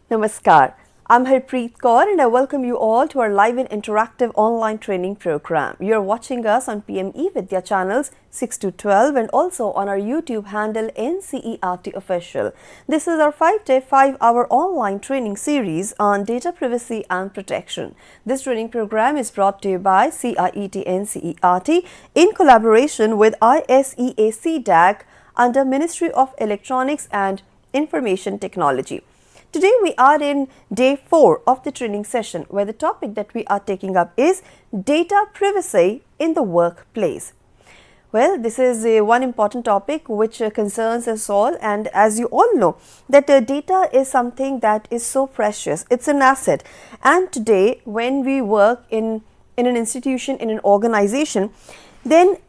Namaskar. I'm Harpreet Kaur and I welcome you all to our live and interactive online training program. You're watching us on eVidya Channels 6 to 12 and also on our YouTube handle NCERT Official. This is our 5-day, 5-hour online training series on data privacy and protection. This training program is brought to you by CIET NCERT in collaboration with ISEA CDAC under Ministry of Electronics and Information Technology. Today we are in day 4 of the training session where the topic that we are taking up is data privacy in the workplace. Well, this is one important topic which concerns us all, and as you all know that data is something that is so precious, it's an asset, and today when we work in an institution, in an organization, then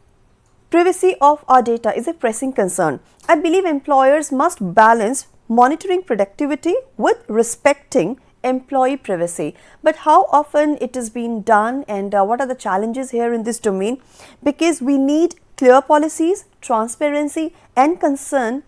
privacy of our data is a pressing concern. I believe employers must balance monitoring productivity with respecting employee privacy. But how often it is being done, and what are the challenges here in this domain? Because we need clear policies, transparency and consent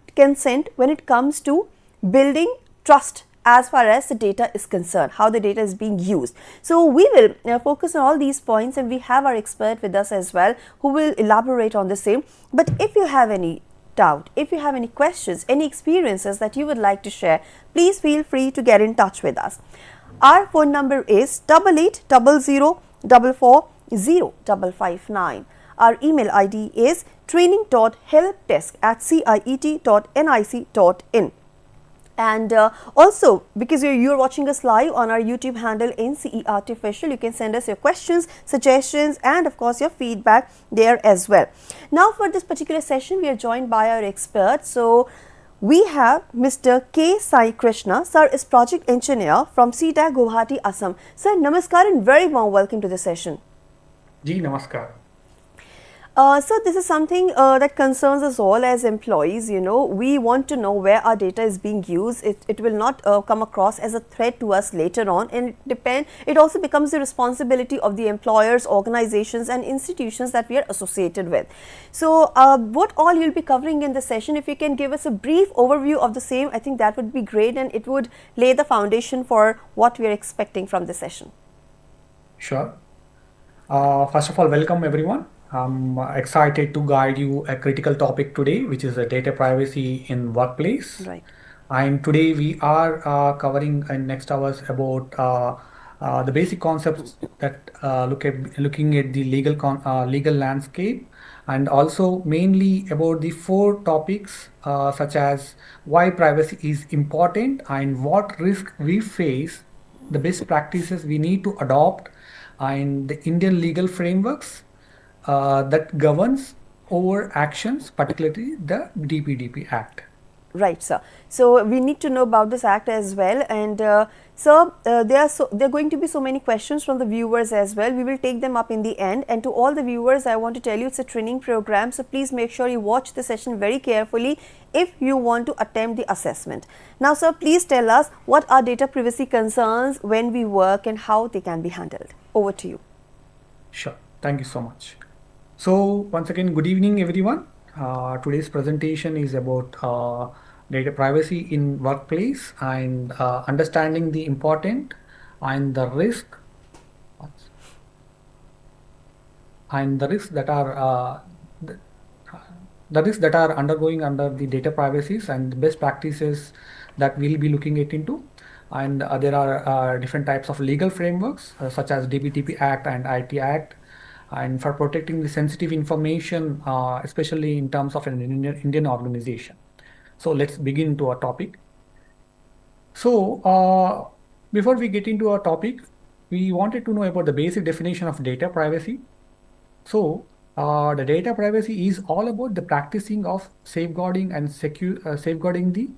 when it comes to building trust as far as the data is concerned, how the data is being used. So we will focus on all these points, and we have our expert with us as well who will elaborate on the same. But if you have any doubt, if you have any questions, any experiences that you would like to share, please feel free to get in touch with us. Our phone number is 8800440559. Our email ID is training.helpdesk@ciet.nic.in. And also, because you're watching us live on our YouTube handle NCERT Official, you can send us your questions, suggestions and of course your feedback there as well. Now for this particular session, we are joined by our expert. So we have Mr. Sai Krishna. Sir is project engineer from CDAC Guwahati, Assam. Sir, namaskar and very warm welcome to the session. Ji, namaskar. So this is something that concerns us all as employees. You know, we want to know where our data is being used. It will not come across as a threat to us later on, and it also becomes the responsibility of the employers, organizations and institutions that we are associated with. So what all you'll be covering in the session, if you can give us a brief overview of the same, I think that would be great, and it would lay the foundation for what we are expecting from the session. Sure. First of all, welcome everyone. I'm excited to guide you a critical topic today, which is data privacy in workplace. Right. And today we are covering in next hours about the basic concepts that looking at the legal landscape, and also mainly about the 4 topics such as why privacy is important and what risk we face, the best practices we need to adopt, and the Indian legal frameworks that governs over actions, particularly the DPDP Act. Right, sir. So we need to know about this act as well, and sir, there are going to be so many questions from the viewers as well. We will take them up in the end. And to all the viewers, I want to tell you it's a training program, so please make sure you watch the session very carefully if you want to attempt the assessment. Now, sir, please tell us what are data privacy concerns when we work and how they can be handled. Over to you. Sure. Thank you so much. So once again, good evening everyone. Today's presentation is about data privacy in workplace and understanding the important and the risk that are the risks that are undergoing under the data privacies and the best practices that we'll be looking into. And there are different types of legal frameworks such as DPDP Act and IT Act, and for protecting the sensitive information, especially in terms of an Indian organization. So let's begin to our topic. So before we get into our topic, we wanted to know about the basic definition of data privacy. So the data privacy is all about the practicing of safeguarding and safeguarding the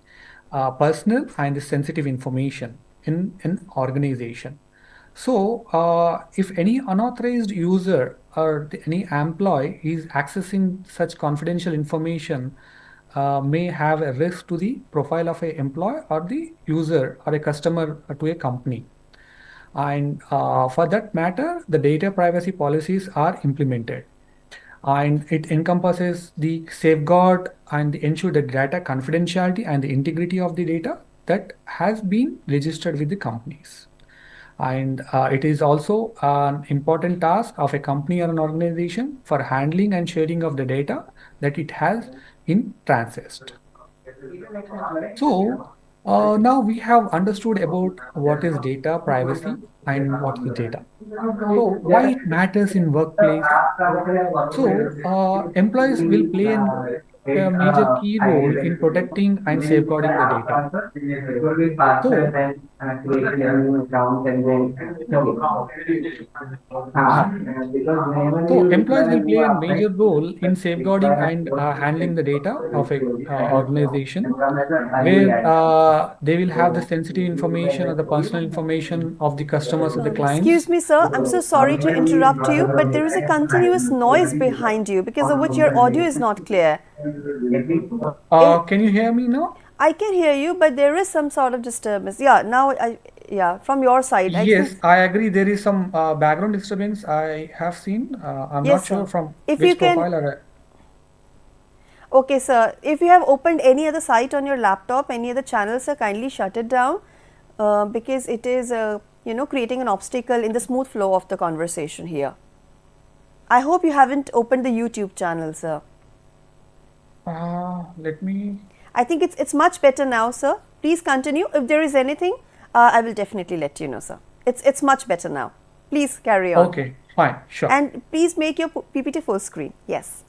personal and the sensitive information in an organization. So if any unauthorized user or any employee is accessing such confidential information, may have a risk to the profile of an employee or the user or a customer to a company. And for that matter, the data privacy policies are implemented. And it encompasses the safeguard and ensure the data confidentiality and the integrity of the data, that has been registered with the companies. And it is also an important task of a company or an organization for handling and sharing of the data that it has in Transist. So now we have understood about what is data privacy and what is data. So why it matters in workplace? So employees will play a major key role in protecting and safeguarding the data. So uh, so employees will play a major role in safeguarding and handling the data of a organization, where they will have the sensitive information or the personal information of the customers or the Excuse clients. me, sir. I'm so sorry to interrupt you, but there is a continuous noise behind you because of which your audio is not clear. Can you hear me now? I can hear you, but there is some sort of disturbance. Yeah, now from your side. Yes, I agree. There is some background disturbance I have seen. I'm Yes, not sure sir. from If you which can, profile or. okay, sir. If you have opened any other site on your laptop, any other channel, sir, kindly shut it down because it is, creating an obstacle in the smooth flow of the conversation here. I hope you haven't opened the YouTube channel, sir. Let me. I think it's much better now, sir. Please continue. If there is anything, I will definitely let you know, sir. It's much better now. Please carry on. Okay, fine, sure. And please make your PPT full screen. Yes.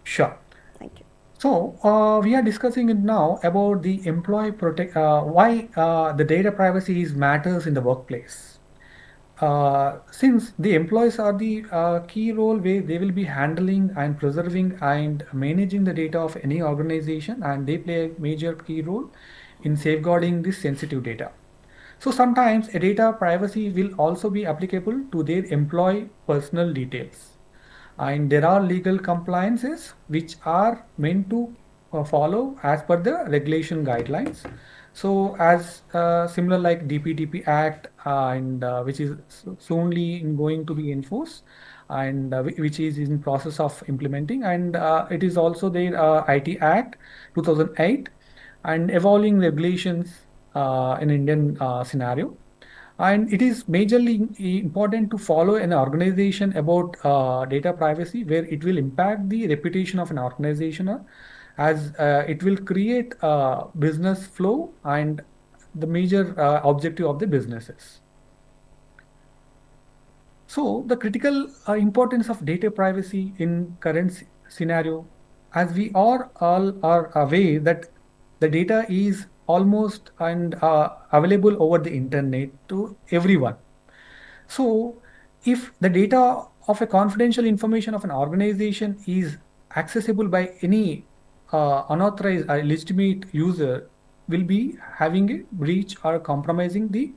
Sure. Thank you. So we are discussing it now about the employee protect. Why the data privacy is matters in the workplace. Since the employees are the key role where they will be handling and preserving and managing the data of any organization, and they play a major key role in safeguarding this sensitive data. So sometimes a data privacy will also be applicable to their employee personal details. And there are legal compliances which are meant to follow as per the regulation guidelines. So as similar like DPDP Act and which is soonly going to be enforced, and which is in process of implementing, and it is also the IT Act 2008 and evolving regulations in Indian scenario. And it is majorly important to follow an organization about data privacy, where it will impact the reputation of an organization as it will create business flow and the major objective of the businesses. So the critical importance of data privacy in current scenario, as we are all are aware that the data is almost and available over the internet to everyone. So if the data of a confidential information of an organization is accessible by any unauthorized or illegitimate user, will be having a breach or compromising the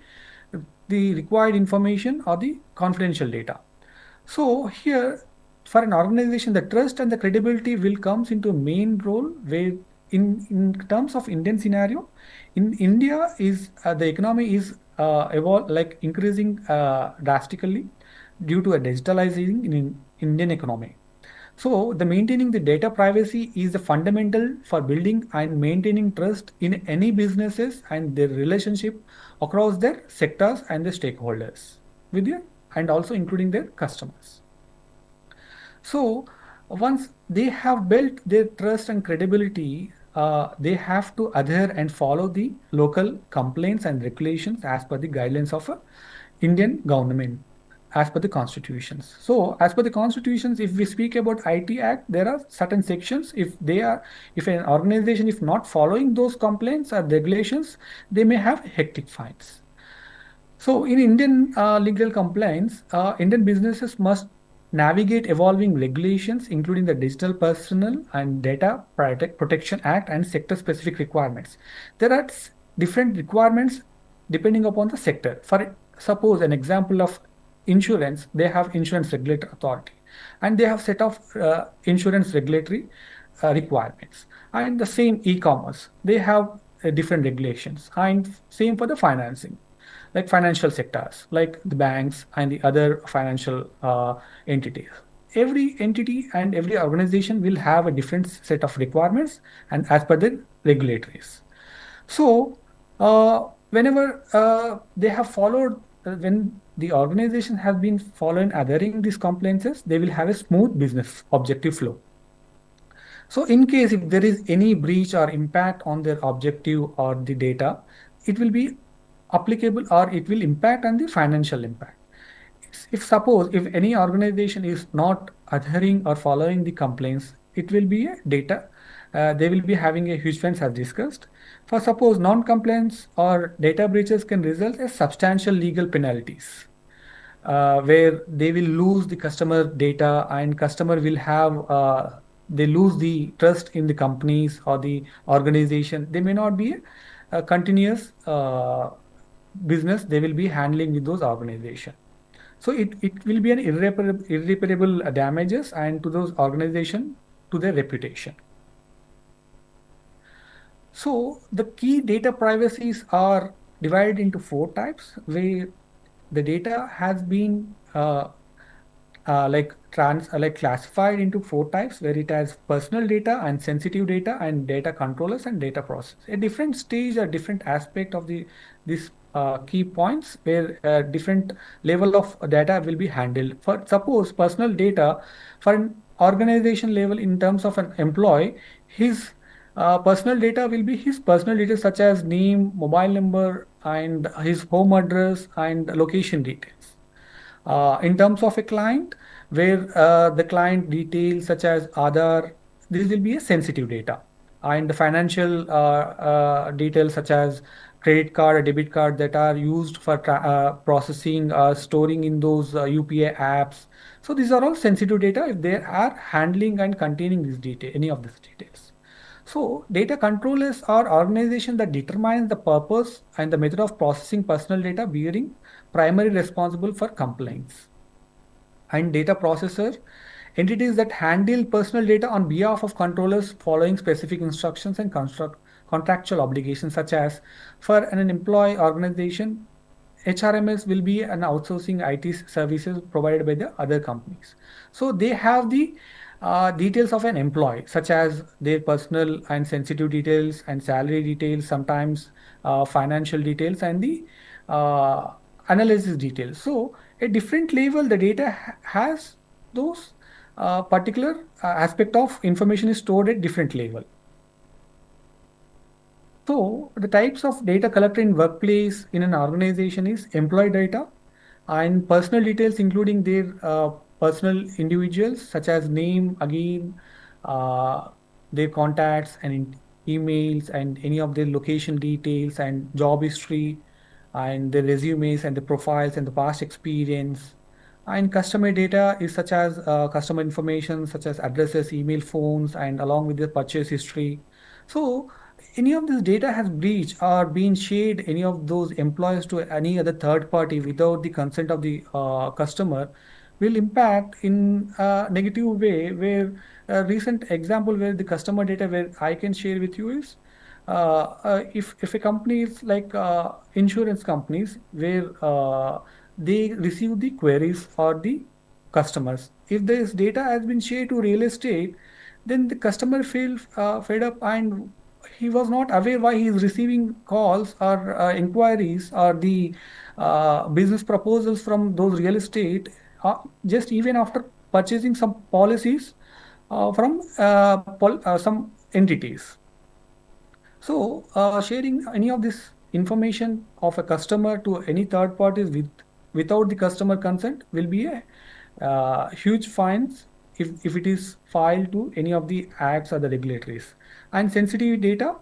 required information or the confidential data. So here, for an organization, the trust and the credibility will comes into main role, where in terms of Indian scenario, in India is the economy is like increasing drastically due to a digitalizing in Indian economy. So the maintaining the data privacy is the fundamental for building and maintaining trust in any businesses and their relationship across their sectors and the stakeholders with you, and also including their customers. So once they have built their trust and credibility, they have to adhere and follow the local complaints and regulations as per the guidelines of Indian government, as per the constitutions. So as per the constitutions, if we speak about IT Act, there are certain sections. If an organization is not following those complaints or regulations, they may have hectic fines. So in Indian legal compliance, Indian businesses must navigate evolving regulations, including the Digital Personal and Data Protection Act and sector-specific requirements. There are different requirements depending upon the sector. For suppose an example of insurance, they have Insurance Regulatory Authority, and they have set of insurance regulatory requirements. And the same e-commerce, they have different regulations, and same for the financing, like financial sectors, like the banks and the other financial entities. Every entity and every organization will have a different set of requirements and as per the regulatories. So Whenever they have followed, when the organization has been following adhering these compliances, they will have a smooth business objective flow. So in case if there is any breach or impact on their objective or the data, it will be applicable or it will impact on the financial impact. If suppose if any organization is not adhering or following the complaints, it will be a data. They will be having a huge fines as discussed. For suppose non-compliance or data breaches can result as substantial legal penalties, where they will lose the customer data and customer will have they lose the trust in the companies or the organization. They may not be a continuous business they will be handling with those organizations. So it will be an irreparable damages and to those organization to their reputation. So the key data privacies are divided into 4 types, where the data has been like classified into 4 types, where it has personal data and sensitive data and data controllers and data process. A different stage or different aspect of the this key points where different level of data will be handled. For suppose personal data for an organization level in terms of an employee, his personal data will be his personal data such as name, mobile number, and his home address and location details. In terms of a client, where the client details such as Aadhaar, this will be a sensitive data. And the financial details such as credit card or debit card that are used for processing, storing in those UPI apps. So these are all sensitive data if they are handling and containing this data, any of these details. So data controllers are organizations that determine the purpose and the method of processing personal data being primary responsible for compliance. And data processor, entities that handle personal data on behalf of controllers following specific instructions and contractual obligations, such as for an employee organization, HRMS will be an outsourcing IT services provided by the other companies. So they have the details of an employee, such as their personal and sensitive details and salary details, sometimes financial details and the uh, analysis details. So at different level, the data has those particular aspect of information is stored at different level. So the types of data collected in workplace in an organization is employee data and personal details, including their personal individuals such as name, again, uh, their contacts and emails and any of their location details and job history and the resumes and the profiles and the past experience. And customer data is such as customer information such as addresses, email, phones, and along with the purchase history. So any of this data has breached or been shared any of those employees to any other third party without the consent of the customer will impact in a negative way, where a recent example where the customer data where I can share with you is if a company is like insurance companies where they receive the queries or the customers. If this data has been shared to real estate, then the customer feel fed up and he was not aware why he is receiving calls or inquiries or the business proposals from those real estate just even after purchasing some policies from some entities. So sharing any of this information of a customer to any third parties without the customer consent will be a huge fines if it is filed to any of the acts or the regulatories. And sensitive data,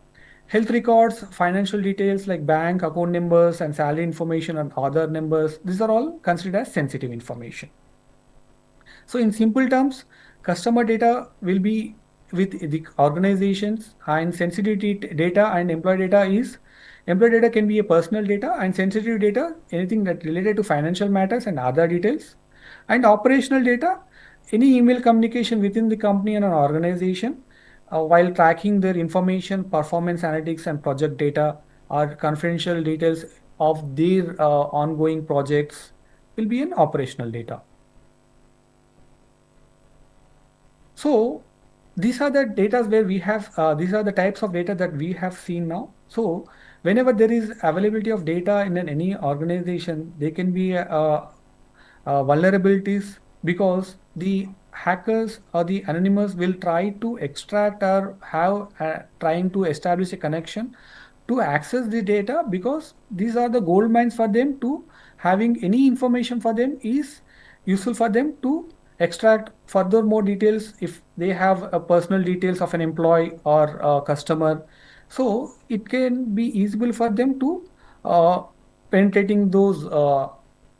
health records, financial details like bank account numbers and salary information and other numbers, these are all considered as sensitive information. So in simple terms, customer data will be with the organizations, and sensitivity data and employee data is employee data can be a personal data, and sensitive data anything that related to financial matters and other details. And operational data, any email communication within the company and an organization while tracking their information, performance analytics and project data or confidential details of their ongoing projects will be an operational data. So these are the data where we have, these are the types of data that we have seen now. So whenever there is availability of data in any organization, there can be vulnerabilities because the hackers or the anonymous will try to extract or have trying to establish a connection to access the data, because these are the gold mines for them. To having any information for them is useful for them to extract further more details if they have personal details of an employee or a customer. So it can be easy for them to uh, penetrating those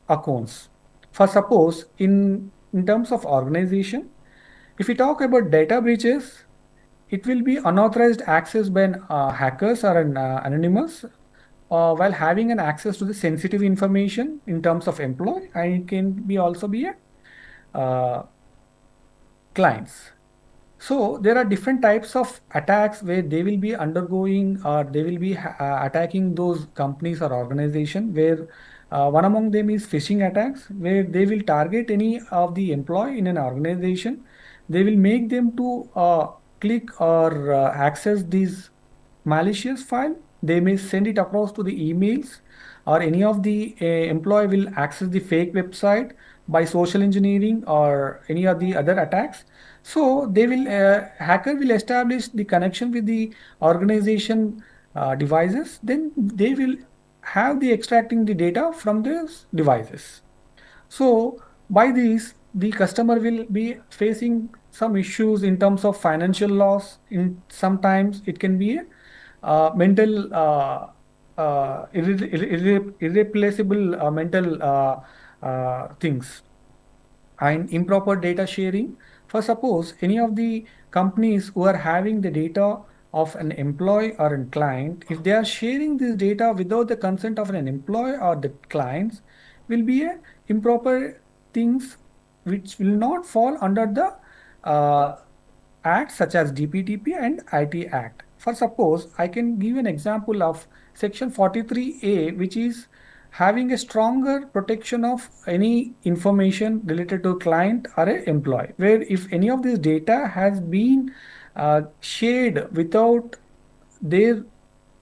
accounts. For suppose in terms of organization, if we talk about data breaches, it will be unauthorized access by hackers or an anonymous while having an access to the sensitive information in terms of employee, and it can be also be a clients. So there are different types of attacks where they will be undergoing or they will be attacking those companies or organization, where one among them is phishing attacks, where they will target any of the employee in an organization. They will make them to click or access these malicious file. They may send it across to the emails, or any of the employee will access the fake website by social engineering or any of the other attacks. So they will hacker will establish the connection with the organization devices. Then they will have the extracting the data from those devices. So by this, the customer will be facing some issues in terms of financial loss. In sometimes it can be a mental irreplaceable mental things, and improper data sharing. For suppose any of the companies who are having the data of an employee or a client, if they are sharing this data without the consent of an employee or the clients, will be a improper things which will not fall under the acts such as DPTP and IT Act. For suppose, I can give an example of Section 43A, which is having a stronger protection of any information related to client or a employee, where if any of this data has been shared without their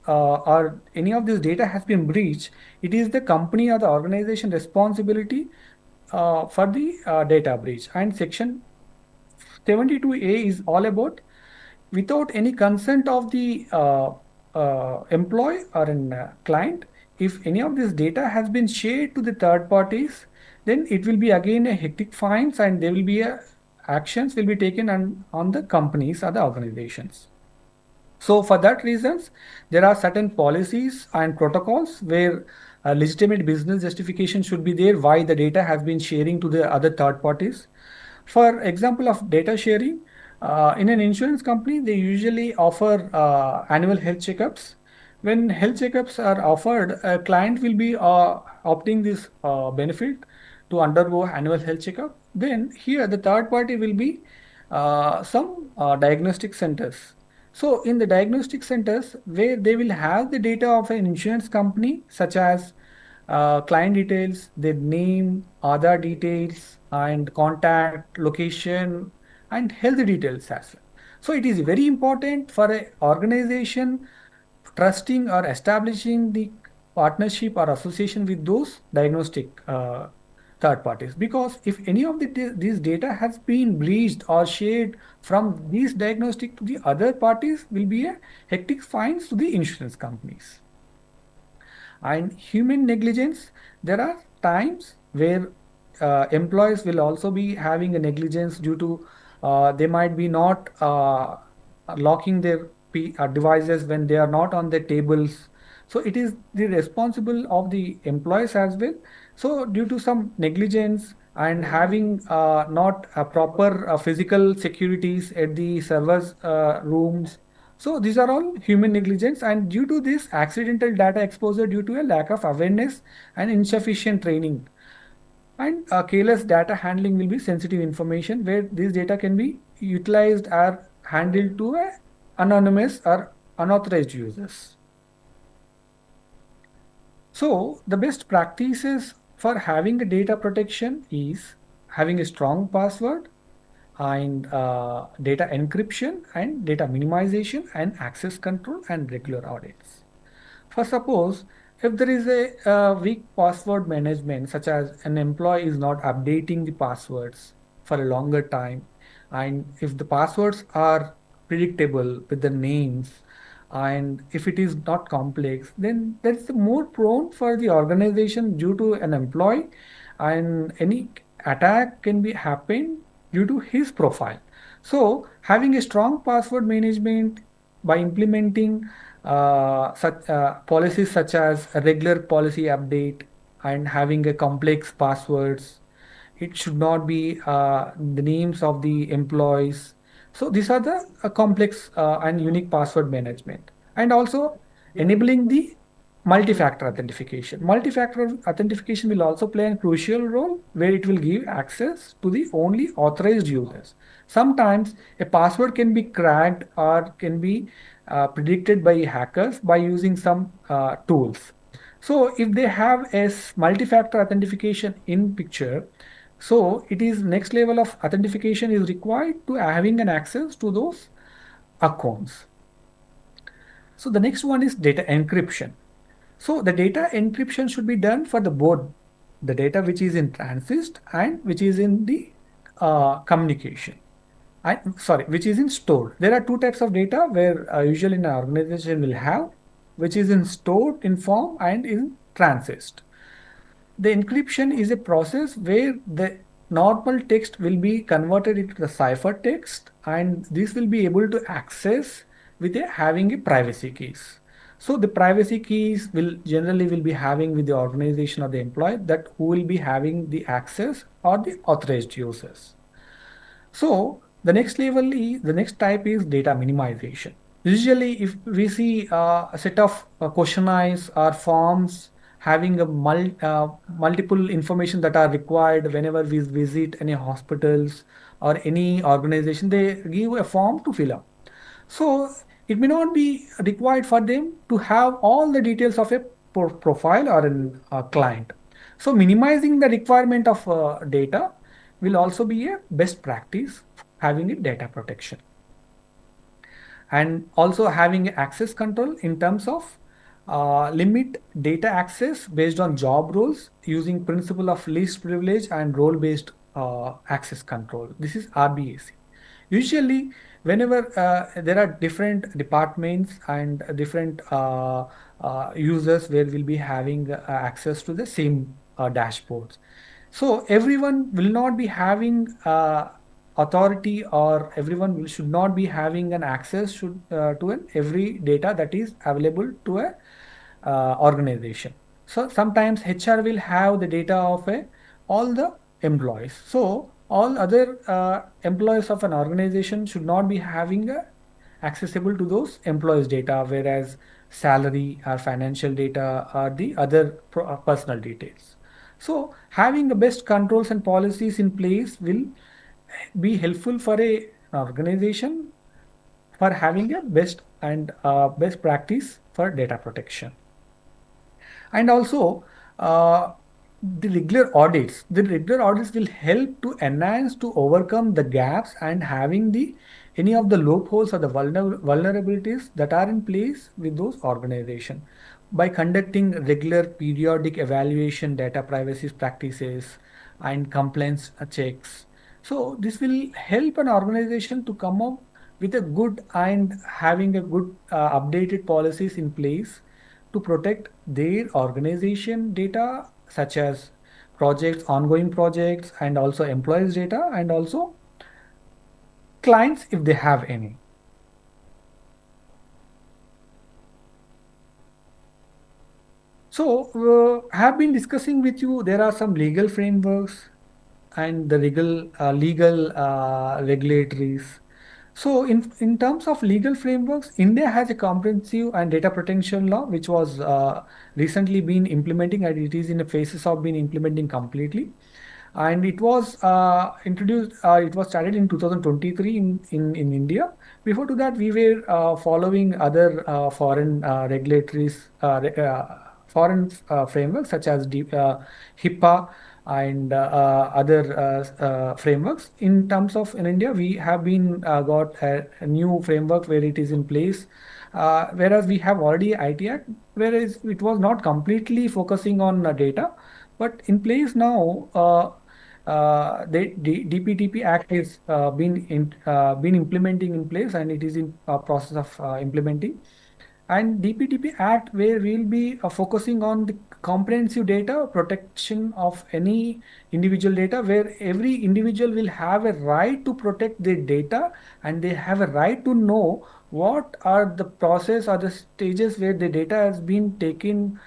or any of this data has been breached, it is the company or the organization responsibility for the data breach. And Section 72A is all about without any consent of the employee or a client, if any of this data has been shared to the third parties, then it will be again a hectic fines, and there will be a actions will be taken on the companies or the organizations. So for that reasons, there are certain policies and protocols where a legitimate business justification should be there why the data has been sharing to the other third parties. For example of data sharing, in an insurance company, they usually offer annual health checkups. When health checkups are offered, a client will be opting this benefit to undergo annual health checkup. Then here the third party will be some diagnostic centers. So in the diagnostic centers, where they will have the data of an insurance company, such as client details, their name, other details, and contact, location, and health details as well. So it is very important for an organization trusting or establishing the partnership or association with those diagnostic third parties, because if any of these data has been breached or shared from these diagnostic to the other parties, will be a hectic fines to the insurance companies. And human negligence, there are times where employees will also be having a negligence due to they might be not locking their devices when they are not on the tables. So it is the responsible of the employees as well. So due to some negligence and having not a proper physical securities at the servers rooms, so these are all human negligence, and due to this accidental data exposure due to a lack of awareness and insufficient training. And careless data handling will be sensitive information where this data can be utilized or handled to a anonymous or unauthorized users. So the best practices for having a data protection is having a strong password and data encryption and data minimization and access control and regular audits. For suppose if there is a weak password management, such as an employee is not updating the passwords for a longer time, and if the passwords are predictable with the names, and if it is not complex, then that's more prone for the organization due to an employee, and any attack can be happen due to his profile. So having a strong password management by implementing such policies such as a regular policy update and having a complex passwords. It should not be the names of the employees. So these are the complex and unique password management, and also enabling the multi-factor authentication. Multi-factor authentication will also play a crucial role where it will give access to the only authorized users. Sometimes a password can be cracked or can be predicted by hackers by using some tools. So if they have a multi-factor authentication in picture, so it is next level of authentication is required to having an access to those accounts. So the next one is data encryption. So the data encryption should be done for the both the data which is in transit and which is in the communication. Which is in stored. There are two types of data where usually an organization will have, which is in stored in form and in transit. The encryption is a process where the normal text will be converted into the cipher text, and this will be able to access with having a privacy keys. So the privacy keys will generally will be having with the organization or the employee that who will be having the access or the authorized users. So the next type is data minimization. Usually, if we see a set of questionnaires or forms having a multiple information that are required whenever we visit any hospitals or any organization, they give a form to fill up. So it may not be required for them to have all the details of a profile or a client. So minimizing the requirement of data will also be a best practice having a data protection. And also having access control in terms of limit data access based on job roles using principle of least privilege and role-based access control. This is RBAC. Usually, whenever there are different departments and different users where we'll be having access to the same dashboards. So everyone will not be having authority, or everyone should not be having an access to every data that is available to a organization. So sometimes HR will have the data of all the employees. So all other employees of an organization should not be having accessible to those employees' data, whereas salary or financial data are the other personal details. So having the best controls and policies in place will be helpful for an organization for having a best practice for data protection. And also the regular audits will help to enhance to overcome the gaps and having the any of the loopholes or the vulnerabilities that are in place with those organizations. By conducting regular periodic evaluation, data privacy practices and compliance checks, so this will help an organization to come up with a good and having a good updated policies in place to protect their organization data, such as projects, ongoing projects, and also employees' data, and also clients if they have any. So have been discussing with you, there are some legal frameworks and the legal regulatories. So in terms of legal frameworks, India has a comprehensive and data protection law, which was recently been implementing, and it is in the phases of being implementing completely. And it was introduced, it was started in 2023 in India. Before to that, we were following other foreign regulatories, foreign frameworks such as HIPAA and other frameworks. In terms of in India, we have been got a new framework where it is in place whereas we have already IT Act, whereas it was not completely focusing on data, but in place now. The DPTP Act is been implementing in place, and it is in process of implementing. And DPTP Act, where we'll be focusing on the comprehensive data protection of any individual data, where every individual will have a right to protect their data, and they have a right to know what are the process or the stages where the data has been taken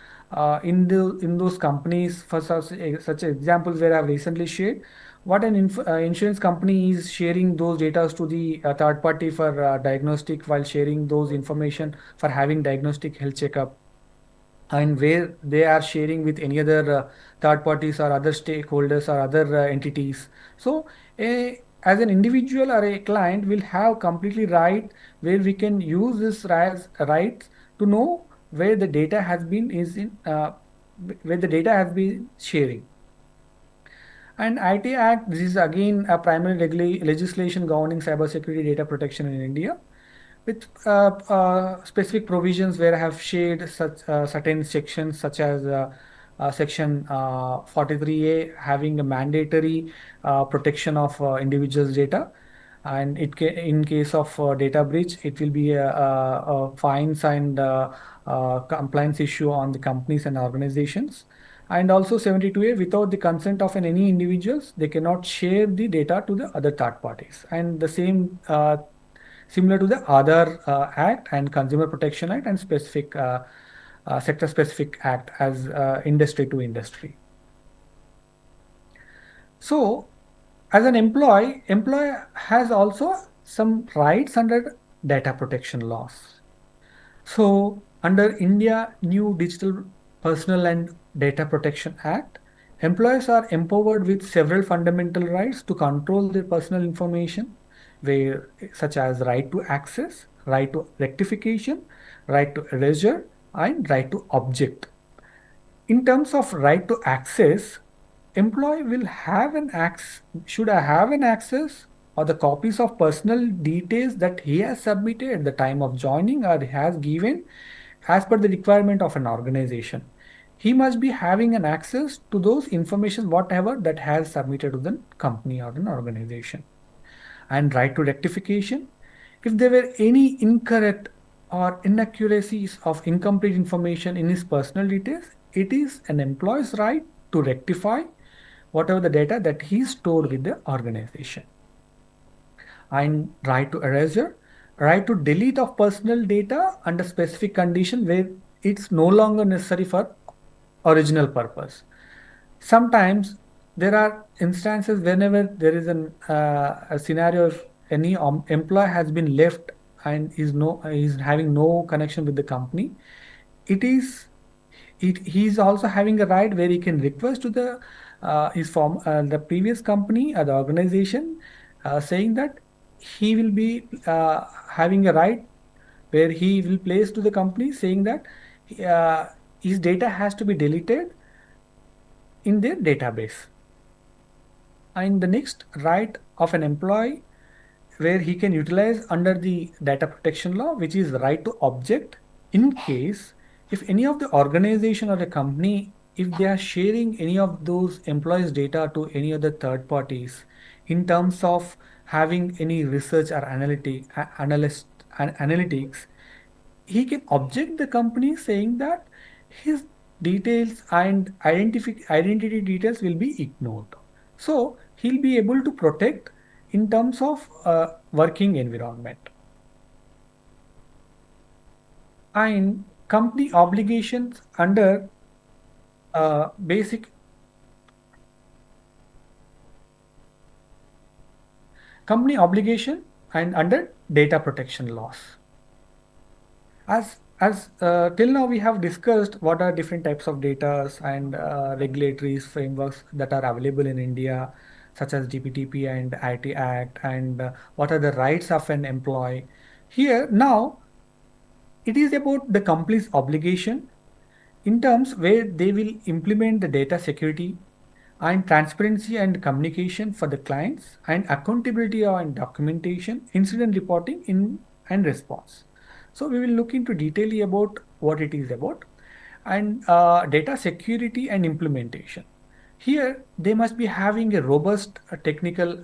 in those companies. For such examples where I've recently shared, what an insurance company is sharing those data to the third party for diagnostic, while sharing those information for having diagnostic health checkup, and where they are sharing with any other third parties or other stakeholders or other entities. So as an individual or a client will have completely right, where we can use this rights to know where the data has been where the data has been sharing. And IT Act, this is again a primary legislation governing cybersecurity data protection in India, with specific provisions where I have shared such certain sections, such as section 43A, having a mandatory protection of individuals' data. And in case of data breach, it will be fines and compliance issue on the companies and organizations. And also 72A, without the consent of any individuals, they cannot share the data to the other third parties. And the same similar to the other act and Consumer Protection Act and specific sector specific act as industry to industry. So as an employee has also some rights under data protection laws. So under India New Digital Personal and Data Protection Act, employees are empowered with several fundamental rights to control their personal information, where such as right to access, right to rectification, right to erasure, and right to object. In terms of right to access, employee will have should have an access or the copies of personal details that he has submitted at the time of joining or has given as per the requirement of an organization. He must be having an access to those information whatever that has submitted to the company or an organization. And right to rectification, if there were any incorrect or inaccuracies of incomplete information in his personal details, it is an employee's right to rectify whatever the data that he stored with the organization. And right to erasure, right to delete of personal data under specific condition where it's no longer necessary for original purpose. Sometimes there are instances whenever there is a scenario if any employee has been left and is having no connection with the company, he is also having a right where he can request to the the previous company or the organization, saying that he will be having a right where he will place to the company saying that his data has to be deleted in their database. And the next right of an employee where he can utilize under the data protection law, which is right to object in case if any of the organization or the company, if they are sharing any of those employees' data to any other third parties in terms of having any research or analytics, he can object the company saying that his details and identity details will be ignored. So he'll be able to protect in terms of working environment. And company obligations under basic company obligation and under data protection laws. As till now we have discussed what are different types of data and regulatory frameworks that are available in India, such as DPTP and IT Act, and what are the rights of an employee. Here now it is about the company's obligation in terms where they will implement the data security and transparency and communication for the clients, and accountability and documentation, incident reporting and response. So we will look into detail about what it is about. And data security and implementation. Here, they must be having a robust technical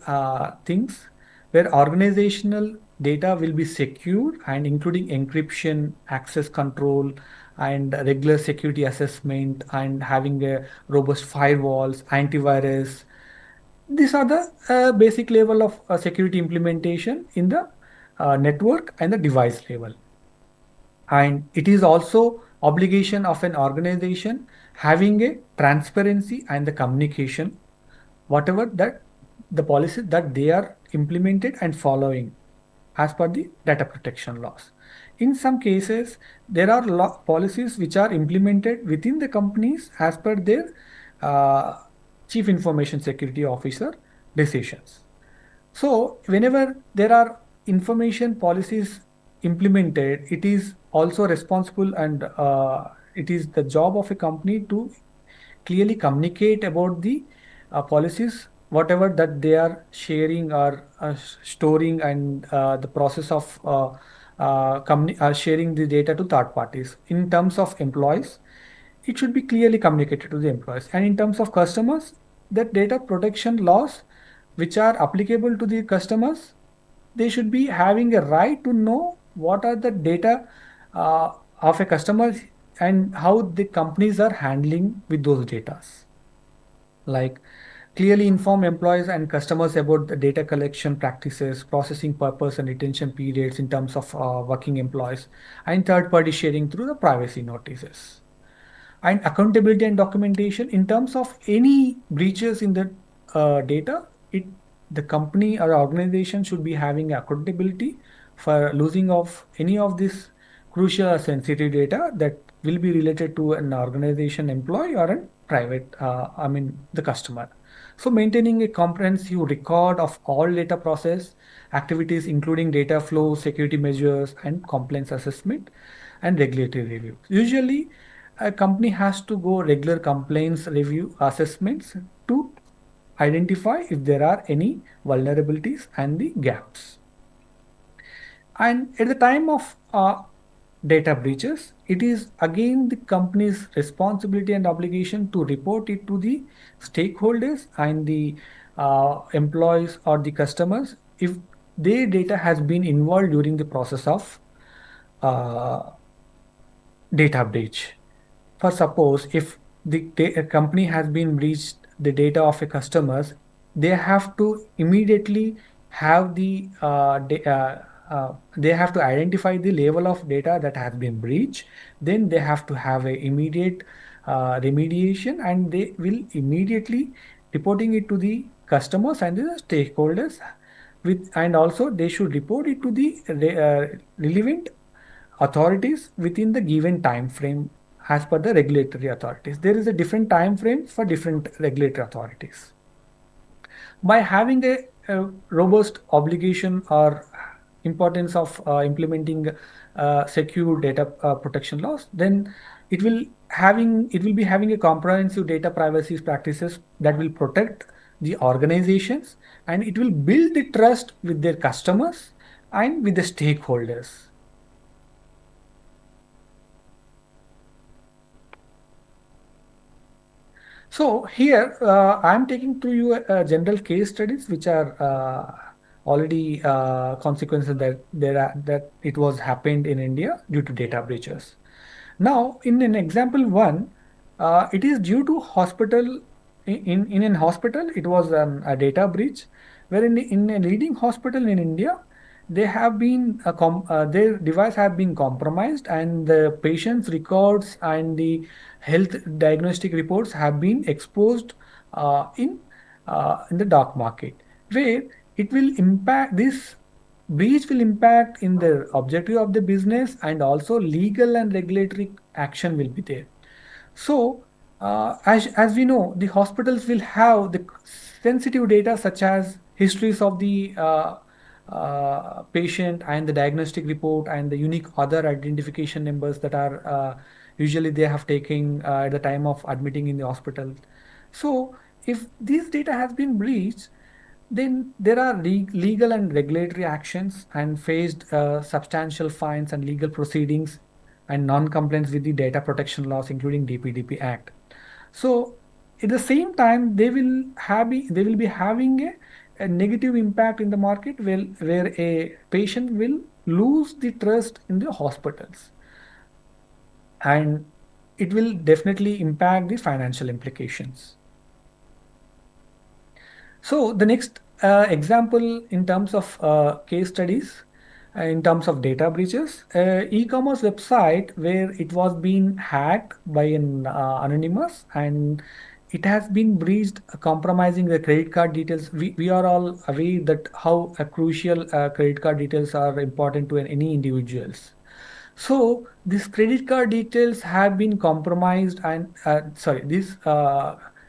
things where organizational data will be secure and including encryption, access control, and regular security assessment, and having a robust firewalls, antivirus. These are the basic level of security implementation in the network and the device level. And it is also obligation of an organization having a transparency and the communication, whatever that the policies that they are implemented and following as per the data protection laws. In some cases, there are policies which are implemented within the companies as per their uh, chief information security officer decisions. So whenever there are information policies implemented, it is also responsible and it is the job of a company to clearly communicate about the policies, whatever that they are sharing or storing, and the process of sharing the data to third parties. In terms of employees, it should be clearly communicated to the employees. And in terms of customers, that data protection laws which are applicable to the customers, they should be having a right to know what are the data uh, of a customer and how the companies are handling with those data. Like clearly inform employees and customers about the data collection practices, processing purpose and retention periods in terms of working employees, and third party sharing through the privacy notices. And accountability and documentation in terms of any breaches in the data, the company or organization should be having accountability for losing of any of this crucial or sensitive data that will be related to an organization employee or a private, the customer. So maintaining a comprehensive record of all data process activities, including data flow, security measures, and compliance assessment and regulatory review. Usually, a company has to go regular compliance review assessments to identify if there are any vulnerabilities and the gaps. And at the time of data breaches, it is again the company's responsibility and obligation to report it to the stakeholders and the employees or the customers if their data has been involved during the process of uh, data breach. For suppose if a company has been breached the data of a customers, they have to immediately have they have to identify the level of data that has been breached. Then they have to have a immediate remediation, and they will immediately reporting it to the customers and the stakeholders and also they should report it to the relevant authorities within the given time frame as per the regulatory authorities. There is a different time frame for different regulatory authorities. By having a robust obligation or importance of implementing secure data protection laws, then it will be having a comprehensive data privacy practices that will protect the organizations, and it will build the trust with their customers and with the stakeholders. So here I'm taking to you general case studies which are already consequences that it was happened in India due to data breaches. Now, in an example one, it is due to hospital. In an hospital, it was a data breach, where in a leading hospital in India, they have been their device have been compromised, and the patient's records and the health diagnostic reports have been exposed in the dark market, where it will impact this breach will impact in the objective of the business, and also legal and regulatory action will be there. So as we know, the hospitals will have the sensitive data such as histories of the patient and the diagnostic report and the unique other identification numbers that are usually they have taken at the time of admitting in the hospital. So if this data has been breached, Then there are legal and regulatory actions and faced substantial fines and legal proceedings and non-compliance with the data protection laws, including DPDP Act. So at the same time, they will be having a negative impact in the market where a patient will lose the trust in the hospitals, and it will definitely impact the financial implications. So the next example in terms of case studies, in terms of data breaches, e-commerce website where it was being hacked by an anonymous, and it has been breached, compromising the credit card details. We are all aware that how crucial credit card details are important to any individuals. So these credit card details have been compromised, and these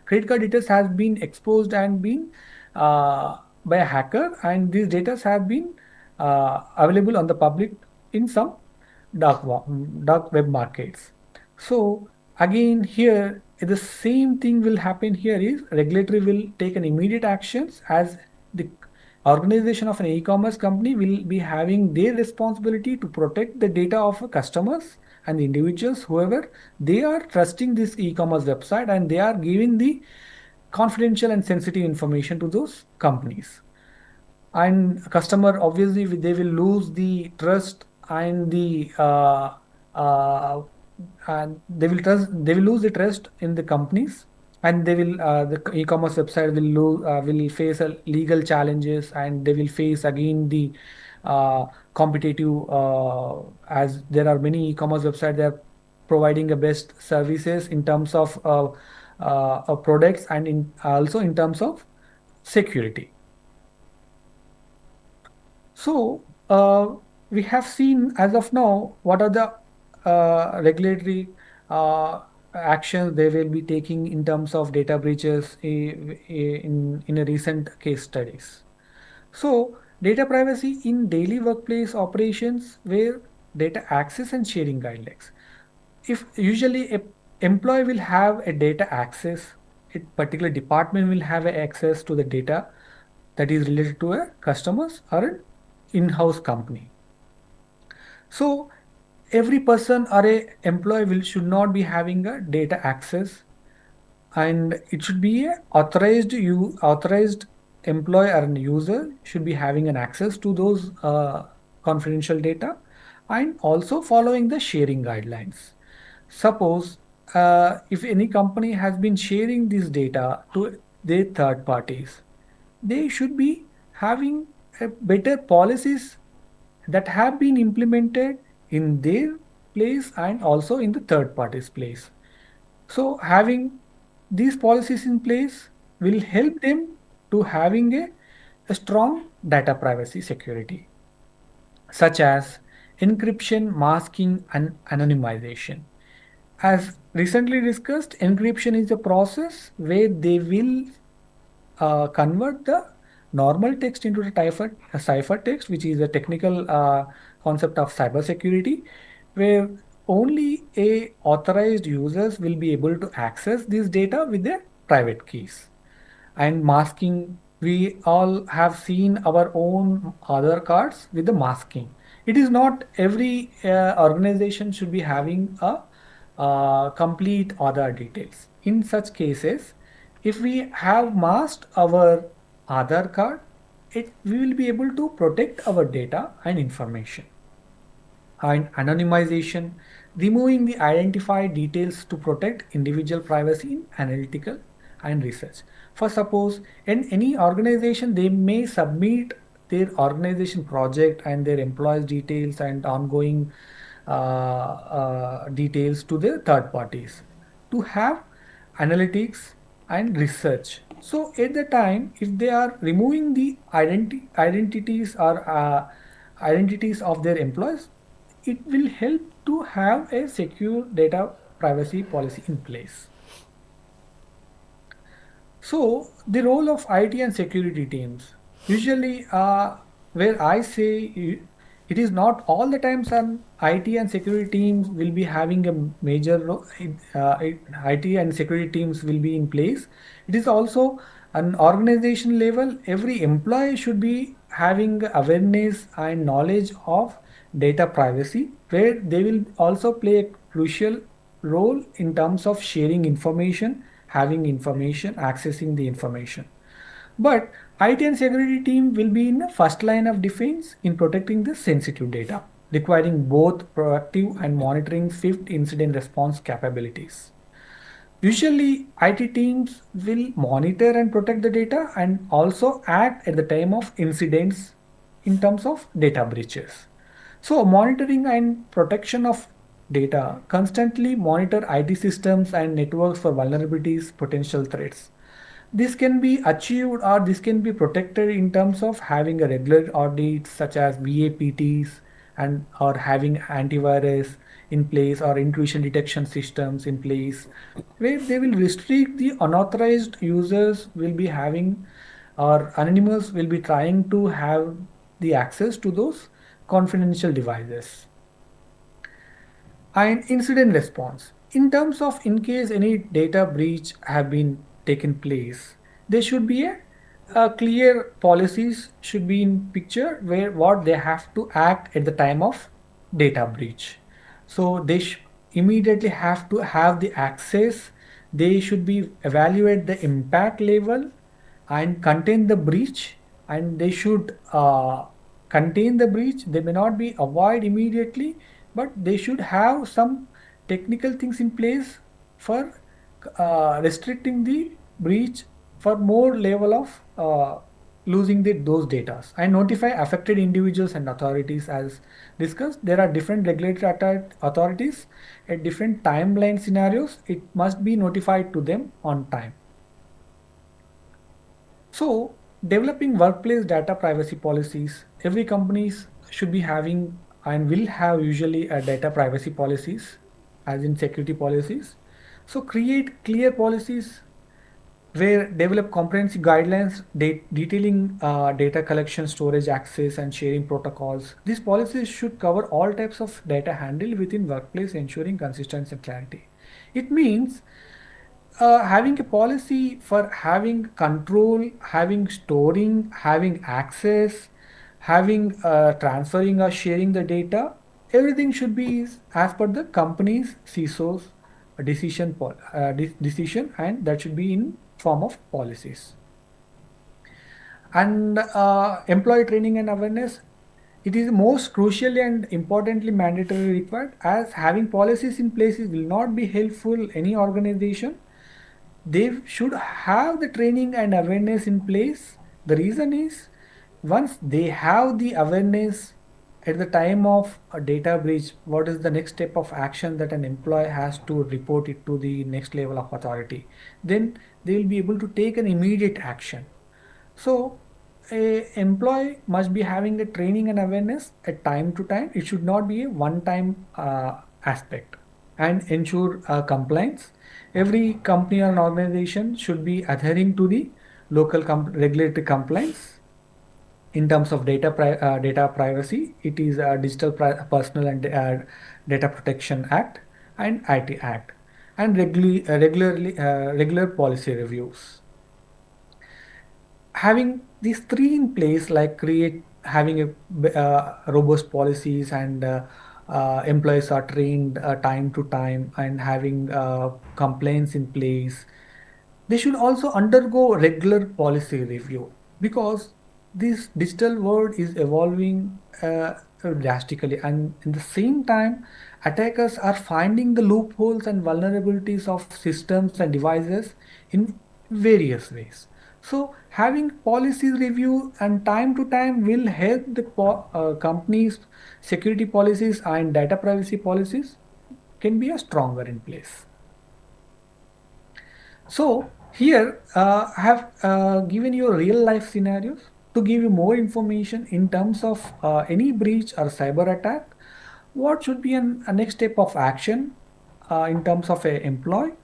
credit card details has been exposed and been by a hacker, and these data have been available on the public in some dark web markets. So again here the same thing will happen here is regulatory will take an immediate actions, as the organization of an e-commerce company will be having their responsibility to protect the data of customers and the individuals whoever they are trusting this e-commerce website, and they are giving the confidential and sensitive information to those companies. And customer obviously they will lose the trust, and they will lose the trust in the companies, and they will the e-commerce website will face legal challenges, and they will face again the competitive, as there are many e-commerce websites, they are providing the best services in terms of products, and also in terms of security. So we have seen as of now what are the regulatory actions they will be taking in terms of data breaches in a recent case studies. So data privacy in daily workplace operations where data access and sharing guidelines. If usually a employee will have a data access, a particular department will have access to the data that is related to a customers or an in-house company. So every person or a employee should not be having a data access, and it should be a authorized employee or an user should be having an access to those confidential data, and also following the sharing guidelines. Suppose if any company has been sharing this data to their third parties, they should be having better policies that have been implemented in their place and also in the third party's place. So having these policies in place will help them to having a strong data privacy security, such as encryption, masking, and anonymization. As recently discussed, encryption is a process where they will convert the normal text into a cipher text, which is a technical concept of cybersecurity, where only a authorized users will be able to access this data with their private keys. And masking, we all have seen our own Aadhaar cards with the masking. It is not every organization should be having a complete Aadhaar details. In such cases, if we have masked our Aadhaar card, we will be able to protect our data and information. And anonymization, removing the identified details to protect individual privacy in analytical and research. For suppose in any organization, they may submit their organization project and their employees details and ongoing details to the third parties to have analytics and research. So at the time, if they are removing the identities or identities of their employees, it will help to have a secure data privacy policy in place. So the role of IT and security teams, usually where I say it is not all the times an IT and security teams will be having a major role. IT and security teams will be in place. It is also An organization level, every employee should be having awareness and knowledge of data privacy, where they will also play a crucial role in terms of sharing information, having information, accessing the information. But IT and security team will be in the first line of defense in protecting the sensitive data, requiring both proactive and monitoring swift incident response capabilities. Usually, IT teams will monitor and protect the data and also act at the time of incidents in terms of data breaches. So, monitoring and protection of data constantly monitor IT systems and networks for vulnerabilities, potential threats. This can be achieved or this can be protected in terms of having a regular audit such as VAPTs and or having antivirus in place or intrusion detection systems in place, where they will restrict the unauthorized users will be having or anonymous will be trying to have the access to those confidential devices. And incident response, in terms of in case any data breach have been taken place, there should be a clear policies should be in picture where what they have to act at the time of data breach. So they immediately have to have the access. They should be evaluate the impact level and contain the breach, and they should contain the breach. They may not be avoid immediately, but they should have some technical things in place for restricting the breach for more level of losing those data, and notify affected individuals and authorities. As discussed, there are different regulatory authorities at different timeline scenarios. It must be notified to them on time. So, developing workplace data privacy policies, every companies should be having and will have usually a data privacy policies as in security policies. So create clear policies where develop comprehensive guidelines detailing data collection, storage, access, and sharing protocols. These policies should cover all types of data handled within workplace, ensuring consistency and clarity. It means having a policy for having control, having storing, having access, having transferring or sharing the data, everything should be as per the company's CISO's decision, and that should be in form of policies. And employee training and awareness, it is most crucially and importantly mandatory required, as having policies in place will not be helpful any organization. They should have the training and awareness in place. The reason is, once they have the awareness at the time of a data breach, what is the next step of action that an employee has to report it to the next level of authority, then they will be able to take an immediate action. So a employee must be having the training and awareness at time to time. It should not be a one time aspect. And ensure compliance. Every company or an organization should be adhering to the local regulatory compliance in terms of data privacy. It is a Digital Personal and Data Protection Act and IT Act, and regular policy reviews. Having these three in place, like having a robust policies, and employees are trained time to time, and having complaints in place. They should also undergo regular policy review, because this digital world is evolving drastically, and in the same time attackers are finding the loopholes and vulnerabilities of systems and devices in various ways. So having policy review and time to time will help the companies security policies and data privacy policies can be a stronger in place. So here I have given you real life scenarios to give you more information in terms of any breach or cyber attack. What should be a next step of action in terms of an employee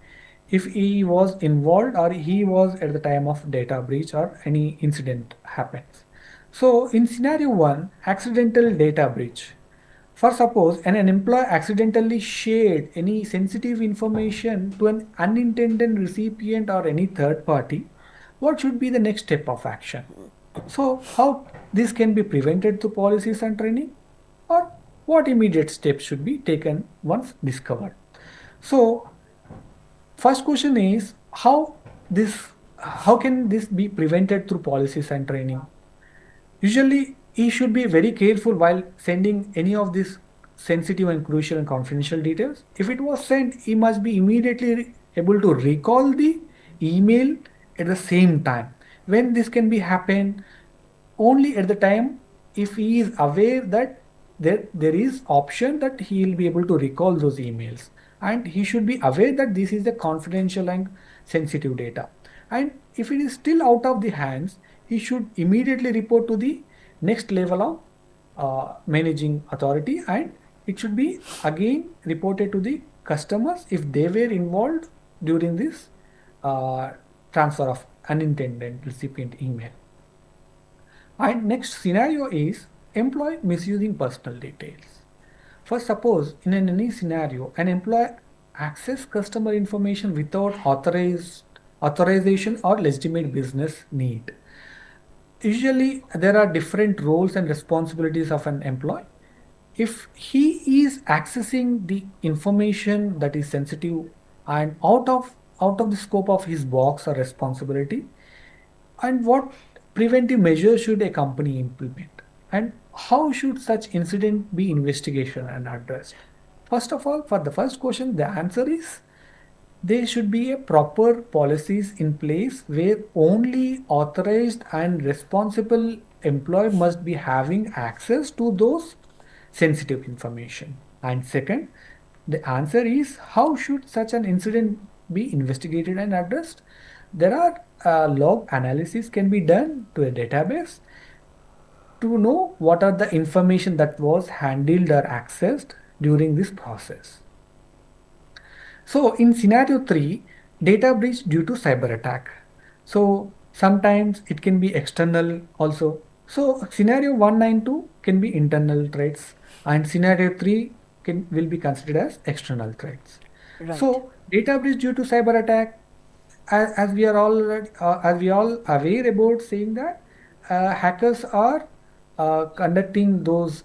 if he was involved or he was at the time of data breach or any incident happens. So in scenario 1, accidental data breach. For suppose an employee accidentally shared any sensitive information to an unintended recipient or any third party, what should be the next step of action? So how this can be prevented through policies and training, or what immediate steps should be taken once discovered? So first question is how can this be prevented through policies and training? Usually, he should be very careful while sending any of these sensitive and crucial and confidential details. If it was sent, he must be immediately able to recall the email at the same time. When this can be happen, only at the time if he is aware that there is option that he will be able to recall those emails, and he should be aware that this is the confidential and sensitive data. And if it is still out of the hands, he should immediately report to the next level of managing authority, and it should be again reported to the customers if they were involved during this transfer of unintended recipient email. And next scenario is employee misusing personal details. For suppose in any scenario, an employee access customer information without authorization or legitimate business need. Usually there are different roles and responsibilities of an employee. If he is accessing the information that is sensitive and out of the scope of his box or responsibility, and what preventive measures should a company implement, and how should such incident be investigated and addressed? First of all, for the first question, the answer is there should be a proper policies in place where only authorized and responsible employee must be having access to those sensitive information. And second, the answer is how should such an incident be investigated and addressed? There are log analysis can be done to a database to know what are the information that was handled or accessed during this process. So in scenario 3, data breach due to cyber attack. So sometimes it can be external also. So scenario 192 can be internal threats, and scenario 3 will be considered as external threats. Right. So data breach due to cyber attack, as we are all aware about saying that hackers are conducting those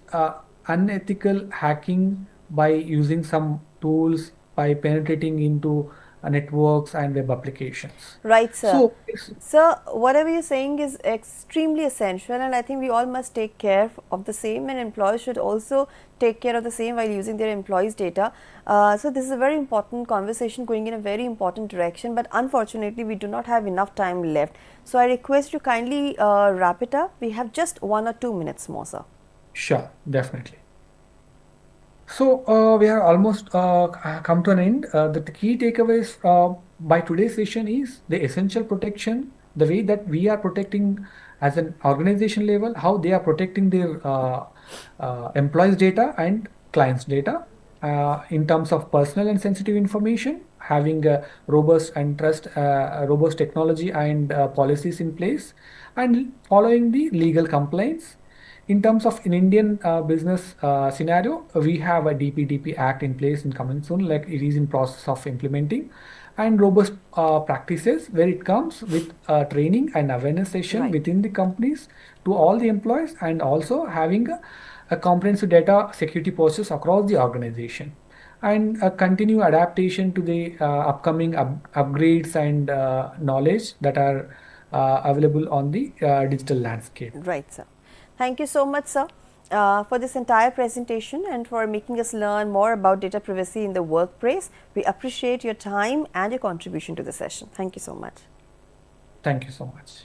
unethical hacking by using some tools, by penetrating into networks and web applications. Right, sir. So, Sir, whatever you're saying is extremely essential, and I think we all must take care of the same, and employers should also take care of the same while using their employees' data. So this is a very important conversation going in a very important direction, but unfortunately we do not have enough time left. So I request you kindly wrap it up. We have just 1 or 2 minutes more, sir. sure, definitely. So we are almost come to an end. The key takeaways by today's session is the essential protection, the way that we are protecting as an organization level, how they are protecting their employees' data and clients' data in terms of personal and sensitive information, having a robust and robust technology and policies in place, and following the legal compliance. In terms of an Indian business scenario, we have a DPDP Act in place and coming soon, like it is in process of implementing, and robust practices where it comes with training and awareness session Right. within the companies to all the employees, and also having a comprehensive data security process across the organization, and a continued adaptation to the upcoming upgrades and knowledge that are available on the digital landscape. Right, sir. Thank you so much, sir, for this entire presentation and for making us learn more about data privacy in the workplace. We appreciate your time and your contribution to the session. Thank you so much. Thank you so much.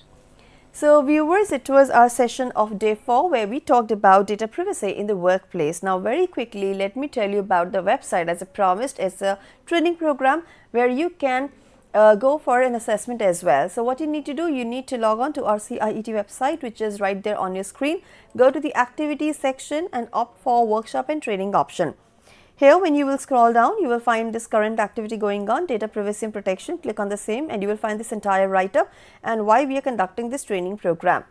So viewers, it was our session of day 4 where we talked about data privacy in the workplace. Now very quickly, let me tell you about the website. As I promised, it's a training program where you can go for an assessment as well. So what you need to do, you need to log on to our CIET website, which is right there on your screen. Go to the activities section and opt for workshop and training option. Here, when you will scroll down, you will find this current activity going on, data privacy and protection. Click on the same and you will find this entire write-up and why we are conducting this training program.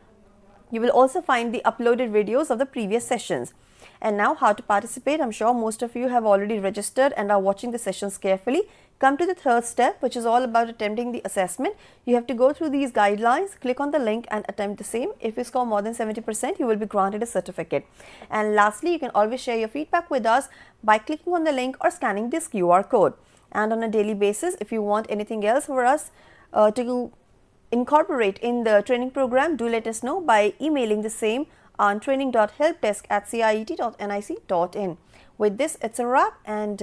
You will also find the uploaded videos of the previous sessions. And now how to participate. I'm sure most of you have already registered and are watching the sessions carefully. come to the third step, which is all about attempting the assessment. You have to go through these guidelines, click on the link and attempt the same. If you score more than 70%, you will be granted a certificate. And lastly, you can always share your feedback with us by clicking on the link or scanning this QR code. And on a daily basis, if you want anything else for us to incorporate in the training program, do let us know by emailing the same on training.helpdesk@ciet.nic.in. With this, it's a wrap, and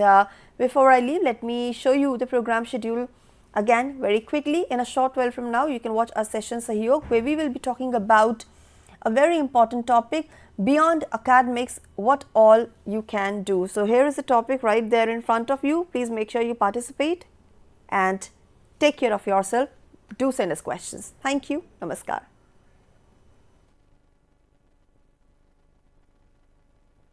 before I leave, let me show you the program schedule again very quickly. In a short while from now, you can watch our session Sahyog, where we will be talking about a very important topic, beyond academics, what all you can do. So here is the topic right there in front of you. Please make sure you participate and take care of yourself. Do send us questions. Thank you. Namaskar.